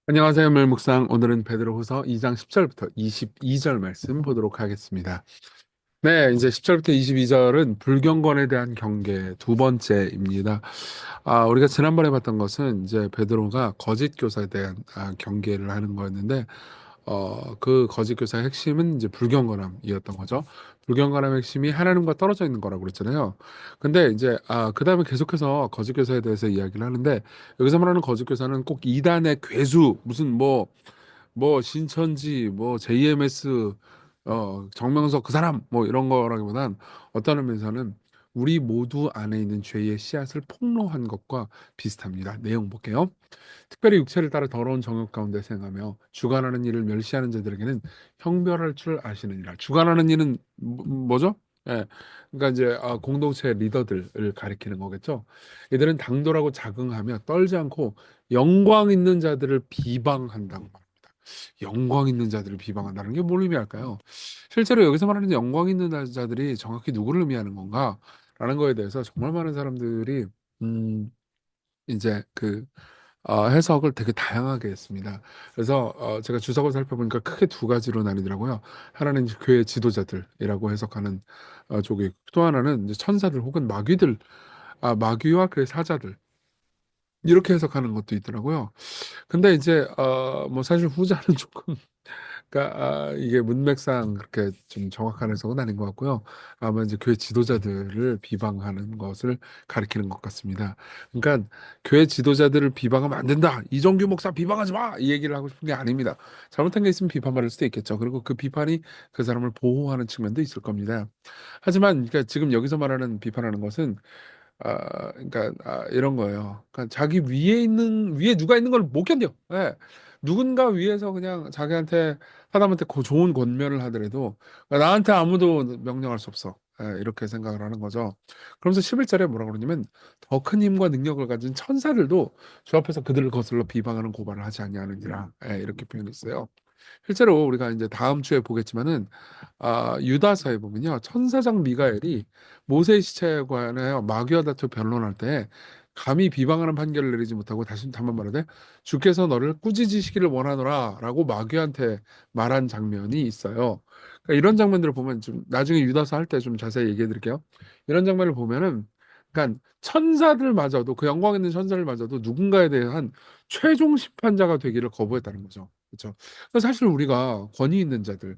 안녕하세요, 멜묵상. 오늘은 베드로후서 2장 10절부터 22절 말씀 보도록 하겠습니다. 네, 이제 10절부터 22절은 불경건에 대한 경계 두 번째입니다. 우리가 지난번에 봤던 것은 이제 베드로가 거짓 교사에 대한 경계를 하는 거였는데, 그 거짓 교사의 핵심은 이제 불경건함이었던 거죠. 불경건함의 핵심이 하나님과 떨어져 있는 거라고 그랬잖아요. 근데 이제 그 다음에 계속해서 거짓 교사에 대해서 이야기를 하는데, 여기서 말하는 거짓 교사는 꼭 이단의 괴수, 무슨 뭐 신천지, 뭐 JMS, 정명석 그 사람 뭐 이런 거라기보단 어떤 의미에서는 우리 모두 안에 있는 죄의 씨앗을 폭로한 것과 비슷합니다. 내용 볼게요. 특별히 육체를 따라 더러운 정욕 가운데 생하며 주관하는 일을 멸시하는 자들에게는 형별할 줄 아시느니라. 주관하는 일은 뭐죠? 예. 그러니까 이제 공동체 리더들을 가리키는 거겠죠. 이들은 당돌하고 자긍하며 떨지 않고 영광 있는 자들을 비방한다고 합니다. 영광 있는 자들을 비방한다는 게 뭘 의미할까요? 실제로 여기서 말하는 영광 있는 자들이 정확히 누구를 의미하는 건가? 라는 거에 대해서 정말 많은 사람들이 음, 이제 해석을 되게 다양하게 했습니다. 그래서 제가 주석을 살펴보니까 크게 두 가지로 나뉘더라고요. 하나는 이제 교회 지도자들이라고 해석하는 쪽이 있고, 또 하나는 이제 천사들 혹은 마귀들, 마귀와 그의 사자들 이렇게 해석하는 것도 있더라고요. 근데 이제 뭐 사실 후자는 조금 그러니까 이게 문맥상 그렇게 좀 정확한 해석은 아닌 것 같고요. 아마 이제 교회 지도자들을 비방하는 것을 가리키는 것 같습니다. 그러니까 교회 지도자들을 비방하면 안 된다. 이정규 목사 비방하지 마. 이 얘기를 하고 싶은 게 아닙니다. 잘못한 게 있으면 비판받을 수도 있겠죠. 그리고 그 비판이 그 사람을 보호하는 측면도 있을 겁니다. 하지만 그러니까 지금 여기서 말하는 비판하는 것은 그러니까 이런 거예요. 그러니까 자기 위에 누가 있는 걸 못 견뎌. 예. 누군가 위에서 그냥 자기한테 사람한테 좋은 권면을 하더라도 나한테 아무도 명령할 수 없어. 예, 이렇게 생각을 하는 거죠. 그러면서 11절에 뭐라고 그러냐면 더 큰 힘과 능력을 가진 천사들도 주 앞에서 그들을 거슬러 비방하는 고발을 하지 아니하느니라. 예, 이렇게 표현했어요. 실제로 우리가 이제 다음 주에 보겠지만은 유다서에 보면요 천사장 미가엘이 모세의 시체에 관하여 마귀와 다투 변론할 때 감히 비방하는 판결을 내리지 못하고 다시 한번 말하되 주께서 너를 꾸짖으시기를 원하노라라고 마귀한테 말한 장면이 있어요. 그러니까 이런 장면들을 보면 좀 나중에 유다서 할 때 좀 자세히 얘기해 드릴게요. 이런 장면을 보면은 그러니까 천사들마저도 그 영광 있는 천사들마저도 누군가에 대한 최종 심판자가 되기를 거부했다는 거죠. 그렇죠? 사실 우리가 권위 있는 자들,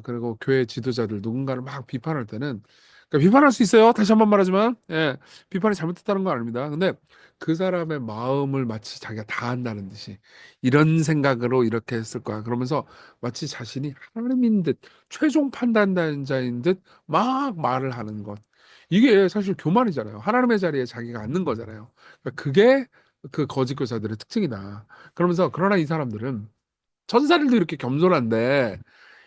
그리고 교회 지도자들 누군가를 막 비판할 때는 그러니까 비판할 수 있어요. 다시 한번 말하지만, 예, 비판이 잘못됐다는 건 아닙니다. 근데 그 사람의 마음을 마치 자기가 다 안다는 듯이 이런 생각으로 이렇게 했을 거야. 그러면서 마치 자신이 하나님인 듯 최종 판단자인 듯 막 말을 하는 것. 이게 사실 교만이잖아요. 하나님의 자리에 자기가 앉는 거잖아요. 그러니까 그게 그 거짓 교사들의 특징이다. 그러면서 그러나 이 사람들은 천사들도 이렇게 겸손한데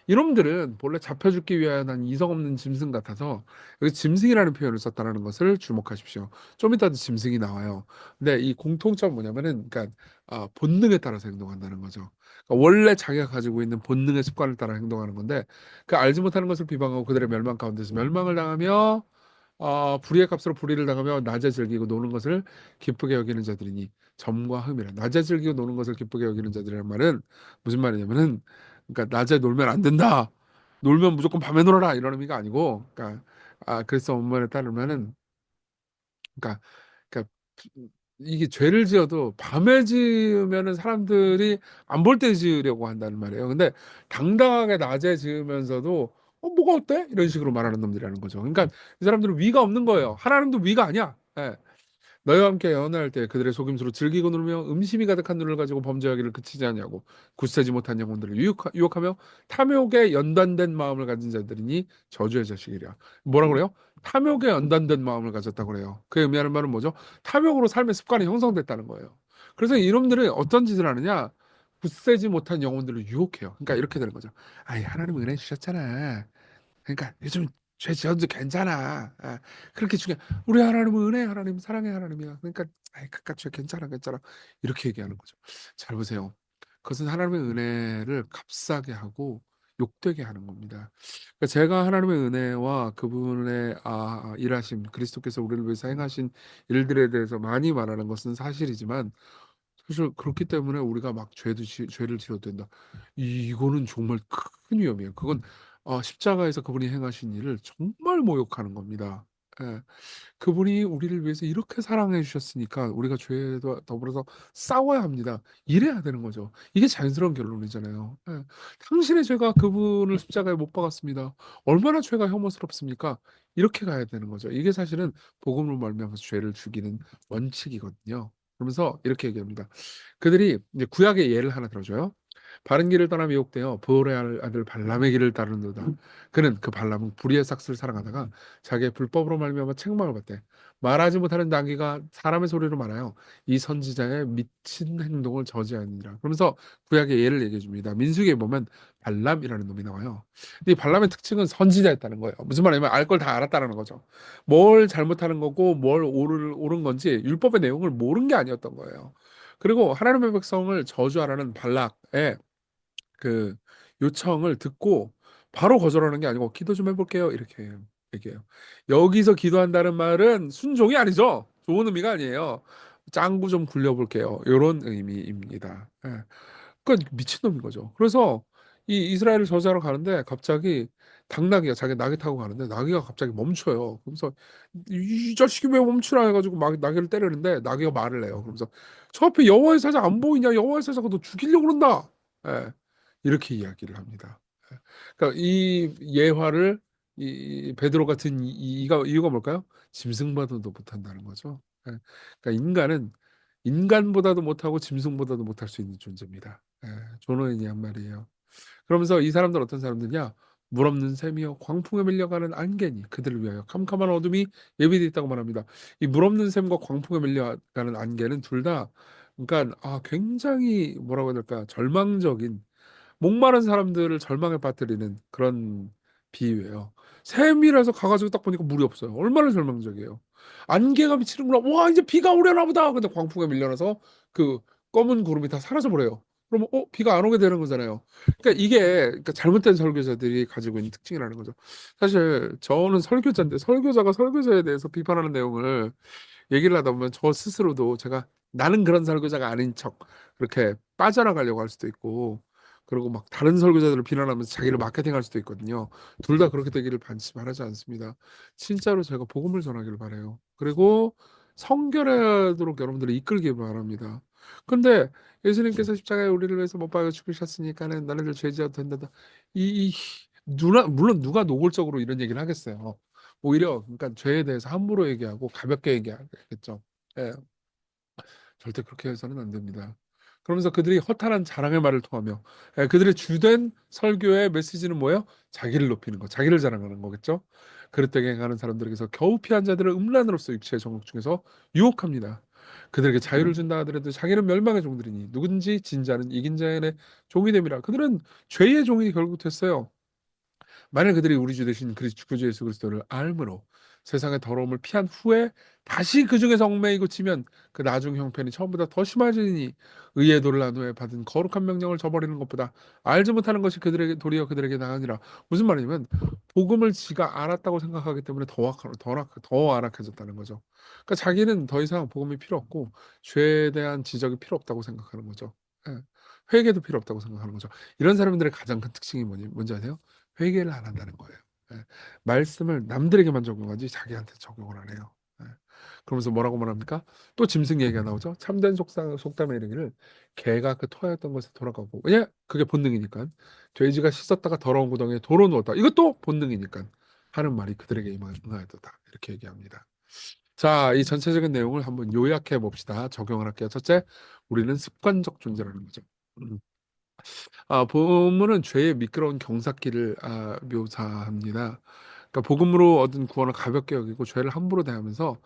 이놈들은 본래 잡혀죽기 위한 이성 없는 짐승 같아서 여기 짐승이라는 표현을 썼다는 것을 주목하십시오. 좀 이따도 짐승이 나와요. 근데 이 공통점 뭐냐면은 그러니까 본능에 따라서 행동한다는 거죠. 그러니까 원래 자기가 가지고 있는 본능의 습관을 따라 행동하는 건데 그 알지 못하는 것을 비방하고 그들의 멸망 가운데서 멸망을 당하며 불의의 값으로 불의를 당하며 낮에 즐기고 노는 것을 기쁘게 여기는 자들이니 점과 흠이라. 낮에 즐기고 노는 것을 기쁘게 여기는 자들이란 말은 무슨 말이냐면은 그러니까 낮에 놀면 안 된다. 놀면 무조건 밤에 놀아라 이런 의미가 아니고 그러니까 그래서 원문에 따르면은 그러니까 그러니까 이게 죄를 지어도 밤에 지으면은 사람들이 안 볼 때 지으려고 한다는 말이에요. 근데 당당하게 낮에 지으면서도 뭐가 어때? 이런 식으로 말하는 놈들이라는 거죠. 그러니까 이 사람들은 위가 없는 거예요. 하나님도 위가 아니야. 예. 너희와 함께 연애할 때 그들의 속임수로 즐기고 놀며 음심이 가득한 눈을 가지고 범죄하기를 그치지 아니하고 굳세지 못한 영혼들을 유혹하며 탐욕에 연단된 마음을 가진 자들이니 저주의 자식이랴. 뭐라 그래요? 탐욕에 연단된 마음을 가졌다고 그래요. 그 의미하는 말은 뭐죠? 탐욕으로 삶의 습관이 형성됐다는 거예요. 그래서 이놈들은 어떤 짓을 하느냐? 굳세지 못한 영혼들을 유혹해요. 그러니까 이렇게 되는 거죠. 아이 하나님 은혜 주셨잖아. 그러니까 요즘 죄 지어도 괜찮아. 그렇게 중요. 우리 하나님은 은혜 하나님, 사랑의 하나님이야. 그러니까 아이 그깟 죄 괜찮아, 괜찮아. 이렇게 얘기하는 거죠. 잘 보세요. 그것은 하나님의 은혜를 값싸게 하고 욕되게 하는 겁니다. 그러니까 제가 하나님의 은혜와 그분의 일하심, 그리스도께서 우리를 위해서 행하신 일들에 대해서 많이 말하는 것은 사실이지만 사실 그렇기 때문에 우리가 막 죄를 지어도 된다. 이거는 정말 큰 위험이에요. 그건 십자가에서 그분이 행하신 일을 정말 모욕하는 겁니다. 예. 그분이 우리를 위해서 이렇게 사랑해 주셨으니까 우리가 죄와 더불어서 싸워야 합니다. 이래야 되는 거죠. 이게 자연스러운 결론이잖아요. 예. 당신의 죄가 그분을 십자가에 못 박았습니다. 얼마나 죄가 혐오스럽습니까? 이렇게 가야 되는 거죠. 이게 사실은 복음으로 말미암아서 죄를 죽이는 원칙이거든요. 그러면서 이렇게 얘기합니다. 그들이 이제 구약의 예를 하나 들어줘요. 바른 길을 떠나 미혹되어 보올의 아들 발람의 길을 따르는도다. 그는 그 발람은 불의의 삭스를 사랑하다가 자기의 불법으로 말미암아 책망을 받되 말하지 못하는 나귀가 사람의 소리로 말하여 이 선지자의 미친 행동을 저지하니라. 그러면서 구약의 예를 얘기해 줍니다. 민수기에 보면 발람이라는 놈이 나와요. 근데 이 발람의 특징은 선지자였다는 거예요. 무슨 말이냐면 알 걸 다 알았다는 거죠. 뭘 잘못하는 거고 뭘 옳은 건지 율법의 내용을 모르는 게 아니었던 거예요. 그리고 하나님의 백성을 저주하라는 발락의 그 요청을 듣고 바로 거절하는 게 아니고 기도 좀 해볼게요. 이렇게 얘기해요. 여기서 기도한다는 말은 순종이 아니죠. 좋은 의미가 아니에요. 짱구 좀 굴려볼게요. 이런 의미입니다. 예. 그러니까 미친놈인 거죠. 그래서 이 이스라엘을 저지하러 가는데 갑자기 당나귀가 자기 나귀 타고 가는데 나귀가 갑자기 멈춰요. 그러면서 이 자식이 왜 멈추라 해가지고 막 나귀를 때리는데 나귀가 말을 해요. 그러면서 저 앞에 여호와의 사자 안 보이냐? 여호와의 사자가 너 죽이려고 그런다. 예. 이렇게 이야기를 합니다. 예. 그러니까 이 예화를 이 베드로 같은 이유가 뭘까요? 짐승보다도 못한다는 거죠. 예. 그러니까 인간보다도 못하고 짐승보다도 못할 수 있는 존재입니다. 예. 존 오웬이 한 말이에요. 그러면서 이 사람들 어떤 사람들이냐? 물 없는 샘이요 광풍에 밀려가는 안개니 그들을 위하여 캄캄한 어둠이 예비되어 있다고 말합니다. 이 물 없는 샘과 광풍에 밀려가는 안개는 둘 다 그러니까 굉장히 뭐라고 해야 될까? 절망적인 목마른 사람들을 절망에 빠뜨리는 그런 비유예요. 샘이라서 가가지고 딱 보니까 물이 없어요. 얼마나 절망적이에요. 안개가 미치는구나. 와, 이제 비가 오려나 보다. 근데 광풍에 밀려나서 그 검은 구름이 다 사라져 버려요. 그러면 비가 안 오게 되는 거잖아요. 그러니까 이게 그러니까 잘못된 설교자들이 가지고 있는 특징이라는 거죠. 사실 저는 설교자인데 설교자가 설교자에 대해서 비판하는 내용을 얘기를 하다 보면 저 스스로도 제가 나는 그런 설교자가 아닌 척 그렇게 빠져나가려고 할 수도 있고 그리고 막 다른 설교자들을 비난하면서 자기를 마케팅할 수도 있거든요. 둘 다 그렇게 되기를 반드시 바라지 않습니다. 진짜로 제가 복음을 전하기를 바래요. 그리고 성결하도록 여러분들을 이끌기 바랍니다. 근데 예수님께서 십자가에 우리를 위해서 못 박아 죽으셨으니까는 너네들 죄 지어도 된다. 이 물론 누가 노골적으로 이런 얘기를 하겠어요. 오히려 그러니까 죄에 대해서 함부로 얘기하고 가볍게 얘기하겠죠. 예, 절대 그렇게 해서는 안 됩니다. 그러면서 그들이 허탄한 자랑의 말을 통하며 그들의 주된 설교의 메시지는 뭐예요? 자기를 높이는 거, 자기를 자랑하는 거겠죠. 그릇되게 행하는 사람들에게서 겨우 피한 자들을 음란으로서 육체의 정욕 중에서 유혹합니다. 그들에게 자유를 준다 하더라도 자기는 멸망의 종들이니 누군지 진 자는 이긴 자의 종이 됨이라. 그들은 죄의 종이 결국 됐어요. 만일 그들이 우리 주 되신 구주 예수 그리스도를 알므로 세상의 더러움을 피한 후에 다시 그 중에서 얽매이고 치면 그 나중 형편이 처음보다 더 심해지니 의의 도를 나누어 받은 거룩한 명령을 저버리는 것보다 알지 못하는 것이 그들에게 도리어 그들에게 나으니라. 무슨 말이냐면 복음을 지가 알았다고 생각하기 때문에 더 안락해졌다는 거죠. 그러니까 자기는 더 이상 복음이 필요 없고 죄에 대한 지적이 필요 없다고 생각하는 거죠. 예. 회개도 필요 없다고 생각하는 거죠. 이런 사람들의 가장 큰 특징이 뭔지 아세요? 회개를 안 한다는 거예요. 예. 말씀을 남들에게만 적용하지 자기한테 적용을 안 해요. 예. 그러면서 뭐라고 말합니까? 또 짐승 얘기가 나오죠. 참된 속담에 이르기를 개가 그 토하였던 것에 돌아가고 왜냐? 그게 본능이니까. 돼지가 씻었다가 더러운 구덩이에 도로 누웠다. 이것도 본능이니까 하는 말이 그들에게 임하였다. 이렇게 얘기합니다. 자, 이 전체적인 내용을 한번 요약해 봅시다. 적용을 할게요. 첫째, 우리는 습관적 존재라는 거죠. 음. 본문은 죄의 미끄러운 경사길을 묘사합니다. 그러니까 복음으로 얻은 구원을 가볍게 여기고 죄를 함부로 대하면서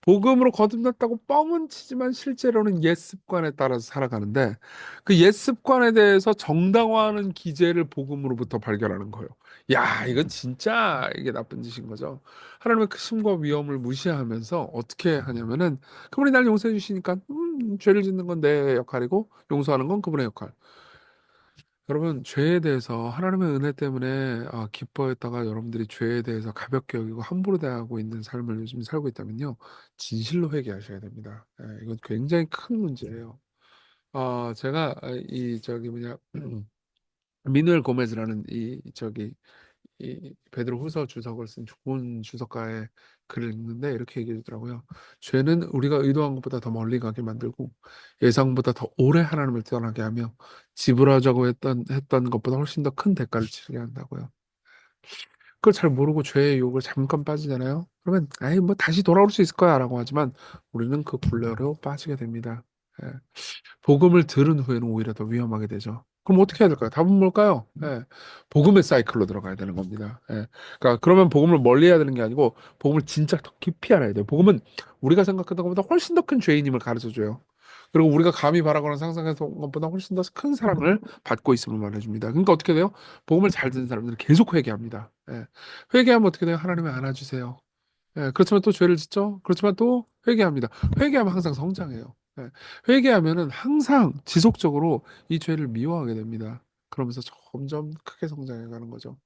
복음으로 거듭났다고 뻥은 치지만 실제로는 옛 습관에 따라서 살아가는데 그 옛 습관에 대해서 정당화하는 기제를 복음으로부터 발견하는 거예요. 야, 이건 진짜 이게 나쁜 짓인 거죠. 하나님의 크심과 위엄을 무시하면서 어떻게 하냐면은 그분이 날 용서해 주시니까 죄를 짓는 건 내 역할이고 용서하는 건 그분의 역할. 여러분, 죄에 대해서 하나님의 은혜 때문에 기뻐했다가 여러분들이 죄에 대해서 가볍게 여기고 함부로 대하고 있는 삶을 요즘 살고 있다면요. 진실로 회개하셔야 됩니다. 이건 굉장히 큰 문제예요. 제가 이 저기 뭐냐 미누엘 고메즈라는 이 저기 이 베드로 후서 주석을 쓴 좋은 주석가의 글을 읽는데 이렇게 얘기해 주더라고요. 죄는 우리가 의도한 것보다 더 멀리 가게 만들고 예상보다 더 오래 하나님을 떠나게 하며 지불하자고 했던 것보다 훨씬 더 큰 대가를 치르게 한다고요. 그걸 잘 모르고 죄의 유혹을 잠깐 빠지잖아요. 그러면 아이 뭐 다시 돌아올 수 있을 거야라고 하지만 우리는 그 굴레로 빠지게 됩니다. 예. 복음을 들은 후에는 오히려 더 위험하게 되죠. 그럼 어떻게 해야 될까요? 답은 뭘까요? 예. 복음의 사이클로 들어가야 되는 겁니다. 예. 그러니까 그러면 복음을 멀리 해야 되는 게 아니고 복음을 진짜 더 깊이 알아야 돼요. 복음은 우리가 생각했던 것보다 훨씬 더 큰 죄인임을 가르쳐 줘요. 그리고 우리가 감히 바라거나 상상했던 것보다 훨씬 더 큰 사랑을 받고 있음을 말해줍니다. 그러니까 어떻게 돼요? 복음을 잘 듣는 사람들은 계속 회개합니다. 예. 회개하면 어떻게 돼요? 하나님이 안아주세요. 예, 그렇지만 또 죄를 짓죠. 그렇지만 또 회개합니다. 회개하면 항상 성장해요. 예, 회개하면은 항상 지속적으로 이 죄를 미워하게 됩니다. 그러면서 점점 크게 성장해 가는 거죠.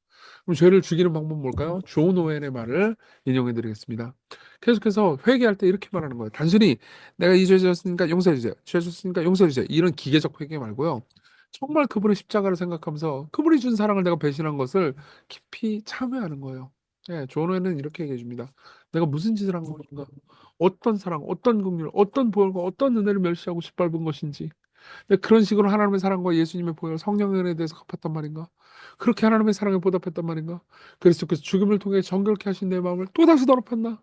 그럼 죄를 죽이는 방법은 뭘까요? 존 오웬의 말을 인용해 드리겠습니다. 계속해서 회개할 때 이렇게 말하는 거예요. 단순히 내가 이 죄 지었으니까 용서해 주세요. 죄 졌으니까 용서해 주세요. 이런 기계적 회개 말고요. 정말 그분의 십자가를 생각하면서 그분이 준 사랑을 내가 배신한 것을 깊이 참회하는 거예요. 예, 존 오웬은 이렇게 얘기해 줍니다. 내가 무슨 짓을 한 것인가? 어떤 사랑, 어떤 긍휼, 어떤 보혈과 어떤 은혜를 멸시하고 짓밟은 것인지. 근데 그런 식으로 하나님의 사랑과 예수님의 보혈, 성령의 은혜에 대해서 갚았단 말인가? 그렇게 하나님의 사랑에 보답했단 말인가? 그리스도께서 죽음을 통해 정결케 하신 내 마음을 또다시 더럽혔나?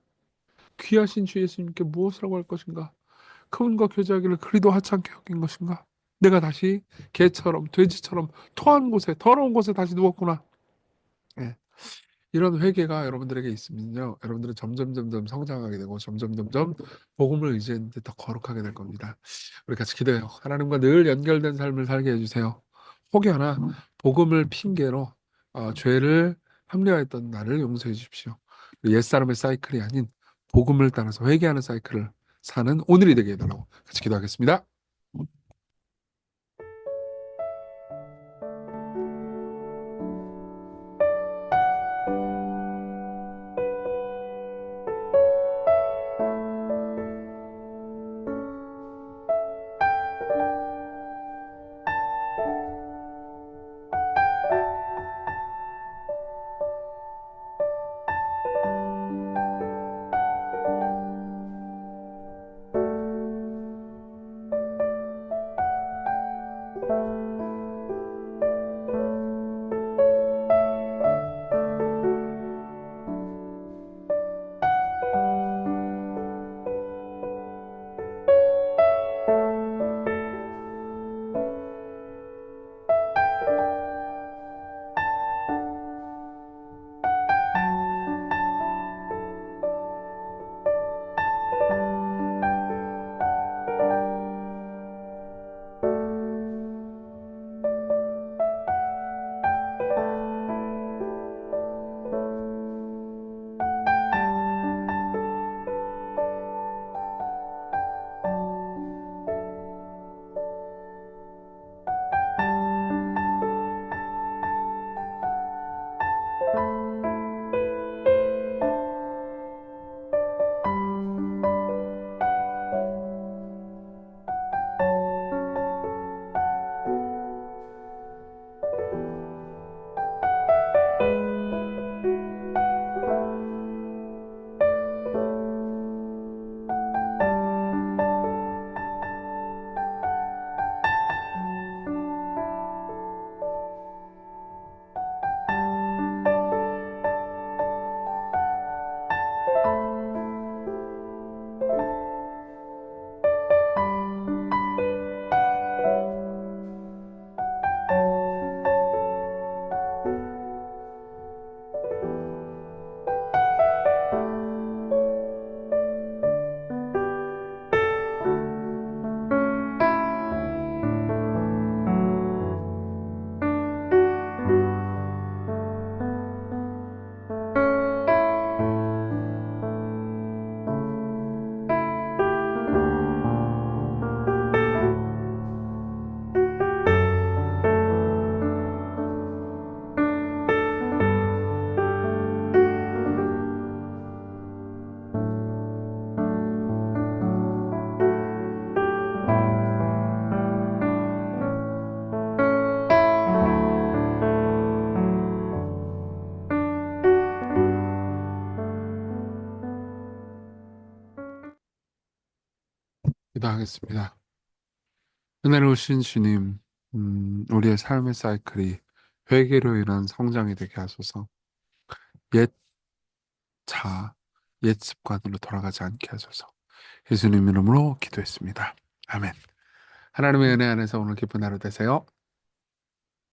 귀하신 주 예수님께 무엇이라고 할 것인가? 그분과 교제하기를 그리도 하찮게 여긴 것인가? 내가 다시 개처럼 돼지처럼 토한 곳에 더러운 곳에 다시 누웠구나. 예. 이런 회개가 여러분들에게 있으면요, 여러분들은 점점 성장하게 되고 점점 복음을 의지했는데 더 거룩하게 될 겁니다. 우리 같이 기도해요. 하나님과 늘 연결된 삶을 살게 해주세요. 혹여나 복음을 핑계로 죄를 합리화했던 나를 용서해 주십시오. 옛사람의 사이클이 아닌 복음을 따라서 회개하는 사이클을 사는 오늘이 되게 해달라고 같이 기도하겠습니다. 기도하겠습니다. 은혜로우신 주님, 우리의 삶의 사이클이 회개로 인한 성장이 되게 하소서. 옛 자, 옛 습관으로 돌아가지 않게 하소서. 예수님 이름으로 기도했습니다. 아멘. 하나님의 은혜 안에서 오늘 기쁜 하루 되세요.